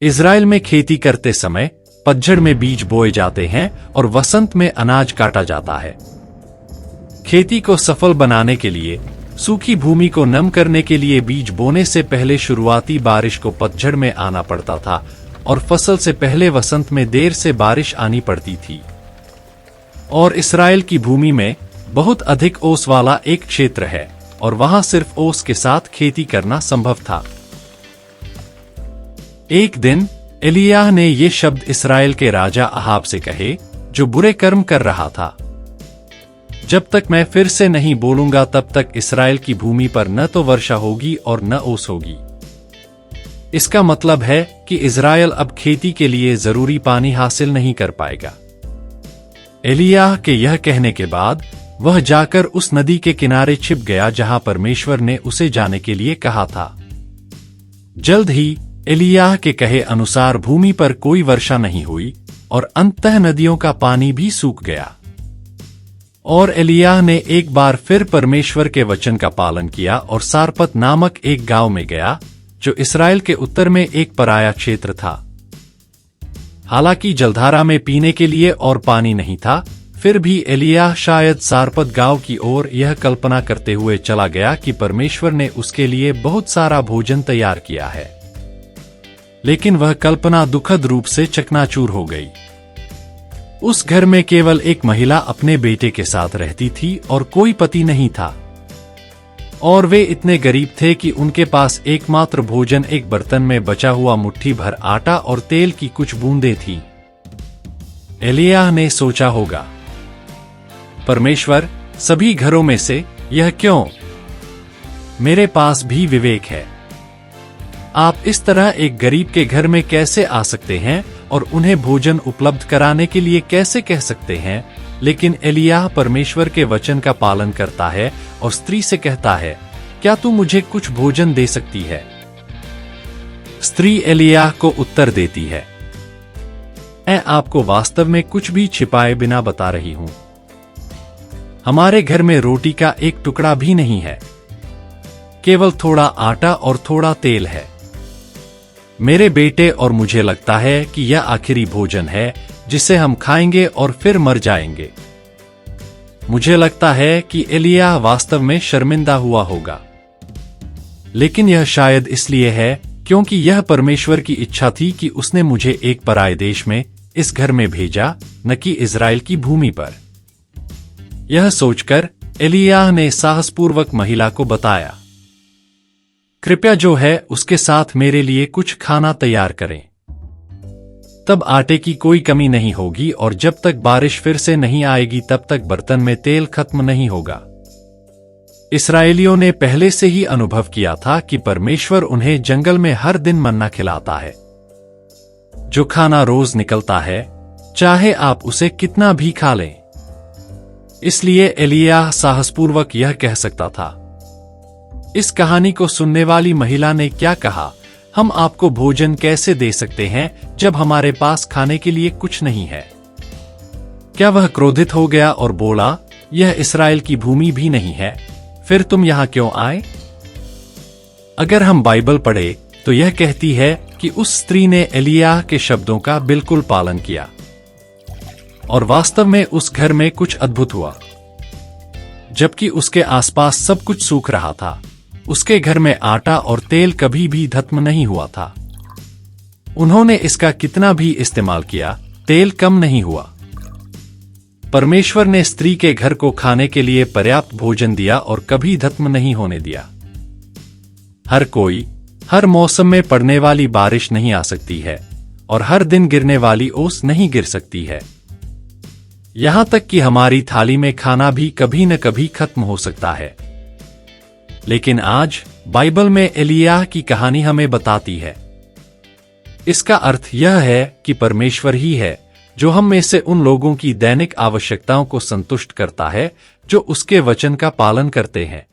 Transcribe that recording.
Israel में खेती करते समय पतझड़ में बीज बोए जाते हैं और वसंत में अनाज काटा जाता है। खेती को सफल बनाने के लिए, सूखी भूमि को नम करने के लिए बीज बोने से पहले शुरुआती बारिश को पतझड़ में आना पड़ता था और फसल से पहले वसंत में देर से बारिश आनी पड़ती थी। और इस्राएल की भूमि में बहुत अधिक ओस वाला एक क्षेत्र है और वहां सिर्फ ओस के साथ खेती करना संभव था। एक दिन एलियाह ने ये शब्द इस्राएल के राजा अहाब से कहे, जो बुरे कर्म कर रहा था। जब तक मैं फिर से नहीं बोलूंगा तब तक इस्राएल की भूमि पर न तो वर्षा होगी और न ओस होगी। इसका मतलब है कि इस्राएल अब खेती के लिए जरूरी पानी हासिल नहीं कर पाएगा। एलियाह के यह कहने के बाद वह जाकर उस नदी के किनारे छिप गया जहां परमेश्वर ने उसे जाने के लिए कहा था। जल्द ही एलियाह के कहे अनुसार भूमि पर कोई वर्षा नहीं हुई और अंततः नदियों का पानी भी सूख गया। और एलियाह ने एक बार फिर परमेश्वर के वचन का पालन किया और सारपत नामक एक गांव में गया, जो इस्राएल के उत्तर में एक पराया क्षेत्र था। हालांकि जलधारा में पीने के लिए और पानी नहीं था, फिर भी एलियाह शायद सारपत गांव की ओर यह कल्पना करते हुए चला गया कि परमेश्वर ने उसके लिए बहुत सारा भोजन तैयार किया है। लेकिन वह कल्पना दुखद रूप से चकनाचूर हो गई। उस घर में केवल एक महिला अपने बेटे के साथ रहती थी और कोई पति नहीं था। और वे इतने गरीब थे कि उनके पास एकमात्र भोजन एक बर्तन में बचा हुआ मुट्ठी भर आटा और तेल की कुछ बूंदें थीं। एलियाह ने सोचा होगा, परमेश्वर, सभी घरों में से यह क्यों? मेरे पास भी विवेक है। आप इस तरह एक गरीब के घर में कैसे आ सकते हैं और उन्हें भोजन उपलब्ध कराने के लिए कैसे कह सकते हैं? लेकिन एलियाह परमेश्वर के वचन का पालन करता है और स्त्री से कहता है, क्या तू मुझे कुछ भोजन दे सकती है? स्त्री एलियाह को उत्तर देती है, मैं आपको वास्तव में कुछ भी छिपाए बिना बता रही हूं। हमारे घर में रोटी का एक टुकड़ा भी नहीं है, केवल थोड़ा आटा और थोड़ा तेल है। मेरे बेटे और मुझे लगता है कि यह आखिरी भोजन है जिसे हम खाएंगे और फिर मर जाएंगे। मुझे लगता है कि एलियाह वास्तव में शर्मिंदा हुआ होगा, लेकिन यह शायद इसलिए है क्योंकि यह परमेश्वर की इच्छा थी कि उसने मुझे एक पराये देश में इस घर में भेजा, न कि इज़राइल की भूमि पर। यह सोचकर एलियाह ने साहसपूर्वक महिला को बताया, कृपया जो है उसके साथ मेरे लिए कुछ खाना तैयार करें। तब आटे की कोई कमी नहीं होगी और जब तक बारिश फिर से नहीं आएगी तब तक बर्तन में तेल खत्म नहीं होगा। इस्राएलियों ने पहले से ही अनुभव किया था कि परमेश्वर उन्हें जंगल में हर दिन मन्ना खिलाता है, जो खाना रोज निकलता है, चाहे आप उसे कितना भी खा लें। इसलिए एलियाह साहसपूर्वक यह कह सकता था। इस कहानी को सुनने वाली महिला ने क्या कहा, हम आपको भोजन कैसे दे सकते हैं जब हमारे पास खाने के लिए कुछ नहीं है? क्या वह क्रोधित हो गया और बोला, यह इस्राएल की भूमि भी नहीं है, फिर तुम यहां क्यों आए? अगर हम बाइबल पढ़े तो यह कहती है कि उस स्त्री ने एलियाह के शब्दों का बिल्कुल पालन किया और वास्तव में उस घर में कुछ अद्भुत हुआ। जबकि उसके आसपास सब कुछ सूख रहा था, उसके घर में आटा और तेल कभी भी खत्म नहीं हुआ था। उन्होंने इसका कितना भी इस्तेमाल किया, तेल कम नहीं हुआ। परमेश्वर ने स्त्री के घर को खाने के लिए पर्याप्त भोजन दिया और कभी खत्म नहीं होने दिया। हर कोई, हर मौसम में पड़ने वाली बारिश नहीं आ सकती है और हर दिन गिरने वाली ओस नहीं गिर सकती है। यहां तक कि हमारी थाली में खाना भी कभी न कभी खत्म हो सकता है। लेकिन आज बाइबल में एलियाह की कहानी हमें बताती है। इसका अर्थ यह है कि परमेश्वर ही है जो हम में से उन लोगों की दैनिक आवश्यकताओं को संतुष्ट करता है जो उसके वचन का पालन करते हैं।